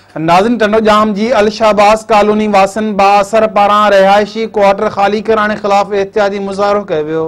नाज़रीन, टंडोजाम जी अल शहबाज़ कॉलोनी वासन बाअसर पारां रिहायशी क्वार्टर खाली कराने खिलाफ एहतियाती मुज़ाहरो कयो वियो।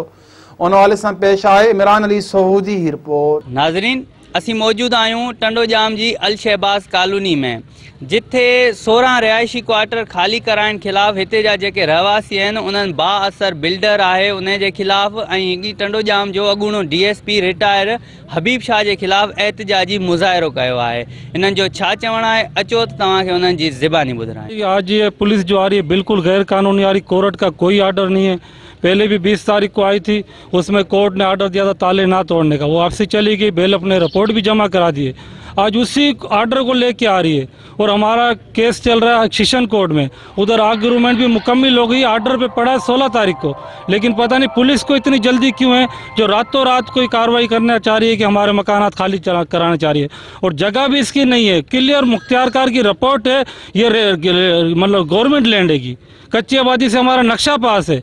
उन हवाले सां पेश आहे इमरान अली सोहूदी ही रिपोर्ट। नाज़रीन, असी मौजूद आयूं टंडोजाम जी अल शहबाज़ कॉलोनी में, जिथे 16 रिहायशी क्वार्टर खाली कराइण खिलाफ़ हिते जा जेके रहवासी आहिनि उन्हनि बाअसर बिल्डर आहे उन जे खिलाफ़ ऐं टंडोजाम जो अॻूणो DSP रिटायर हबीब शाह के खिलाफ़ एहतजाजी मुज़ाहिरो कयो आहे। इन्हनि जो छा चवणु आहे, अचो त तव्हांखे उन्हनि जी ज़िबानी ॿुधायूं। आज ये पुलिस जो आ रही है बिल्कुल गैर कानूनी आ रही। कोर्ट का कोई आर्डर नहीं है। पहले भी 20 तारीख को आई थी, उसमें कोर्ट ने आर्डर दिया था ताले ना तोड़ने का, वो वापसी चली गई। बेल अपने रिपोर्ट भी जमा करा दिए, आज उसी आर्डर को लेके आ रही है। और हमारा केस चल रहा है सेशन कोर्ट में, उधर आर्गुमेंट भी मुकम्मल हो गई। आर्डर पे पड़ा है 16 तारीख को, लेकिन पता नहीं पुलिस को इतनी जल्दी क्यों है, जो रातों रात कोई कार्रवाई करना चाह रही है कि हमारे मकानात खाली कराना चाह रही है। और जगह भी इसकी नहीं है, क्लियर मुख्तियारकार की रिपोर्ट है, ये मतलब गवर्नमेंट लैंड है की कच्ची आबादी से हमारा नक्शा पास है।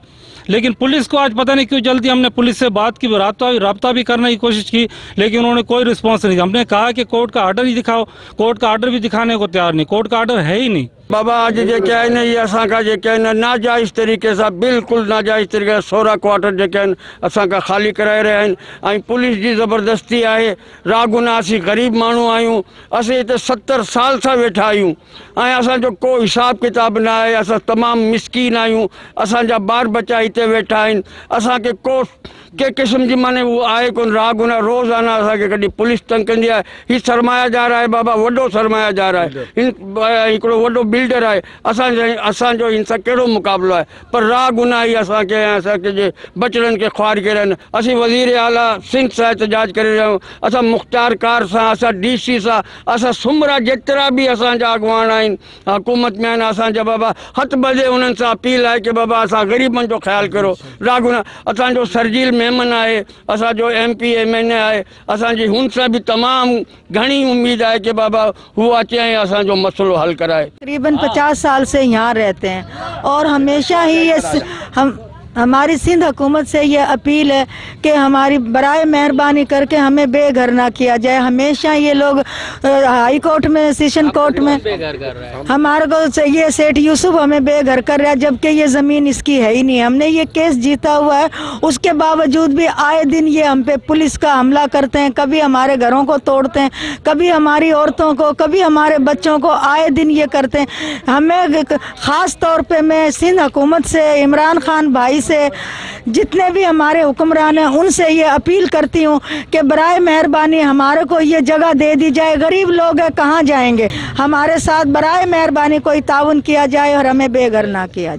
लेकिन पुलिस को आज पता नहीं क्यों जल्दी, हमने पुलिस से बात की, राब्ता भी करने की कोशिश की, लेकिन उन्होंने कोई रिस्पांस नहीं दिया। हमने कहा कि कोर्ट का आर्डर ही दिखाओ, कोर्ट का आर्डर भी दिखाने को तैयार नहीं। कोर्ट का आर्डर है ही नहीं। बाबा अज जेके आहिनि इहे असांखां जेके आहिनि नाजाइज़ तरीक़े सां, बिल्कुलु नाजाइज़ तरीक़े सां 16 क्वार्टर जेके आहिनि असांखां ख़ाली कराए रहिया आहिनि। ऐं पुलिस जी ज़बरदस्ती आहे। रागुना असीं ग़रीब माण्हू आहियूं, असीं हिते 70 साल सां वेठा आहियूं ऐं असांजो को हिसाब किताब न आहे। असां तमामु मिसकीन आहियूं, असांजा ॿार बच्चा हिते वेठा आहिनि, असांखे को के क़िस्म जी माने वो आहे कोन। रागुना रोज़ाना असांखे कॾहिं पुलिस तंग कंदी आहे। हीउ सरमायादार आहे बाबा, वॾो सरमायादार आहे, हिकिड़ो वॾो बिल्डर आहे। असांजो हिन सां कहिड़ो मुक़ाबिलो आहे। पर रागुना ई असांखे जे बचड़नि खे ख्वार करे आहिनि। असीं वज़ीर आला सिंध सां एहतजाज करे रहिया आहियूं, असां मुख़्तियारकार सां, असां DC सां, असां सुमरा जेतिरा बि असांजा अॻुवान आहिनि हुकूमत में आहिनि, असांजा बाबा हथ ॿधे उन्हनि सां अपील आहे कि बाबा असां ग़रीबनि जो ख़्यालु करो। रागुना असांजो सरजील मेमन आहे, असांजो MP MNA आहे, असांजी हुन सां भी तमाम घणी उम्मीद है कि बाबा वो अचे ऐं असांजो मसलो हल कराए। तकरीबन 50 साल से यहाँ रहते हैं और हमेशा ही ये हमारी सिंध हुकूमत से ये अपील है कि हमारी बराए मेहरबानी करके हमें बेघर ना किया जाए। हमेशा ये लोग हाई कोर्ट में, सेशन कोर्ट में हमारे को ये सेठ यूसुफ हमें बेघर कर रहा है, जबकि ये ज़मीन इसकी है ही नहीं। हमने ये केस जीता हुआ है, उसके बावजूद भी आए दिन ये हम पे पुलिस का हमला करते हैं। कभी हमारे घरों को तोड़ते हैं, कभी हमारी औरतों को, कभी हमारे बच्चों को, आए दिन ये करते हैं। हमें ख़ास तौर पे मैं सिंध हुकूमत से, इमरान खान भाई से, जितने भी हमारे हुक्मरान हैं उनसे ये अपील करती हूँ कि बराए मेहरबानी हमारे को ये जगह दे दी जाए। गरीब लोग हैं, कहाँ जाएंगे। हमारे साथ बराए मेहरबानी कोई ताउन किया जाए और हमें बेघर ना किया जाए।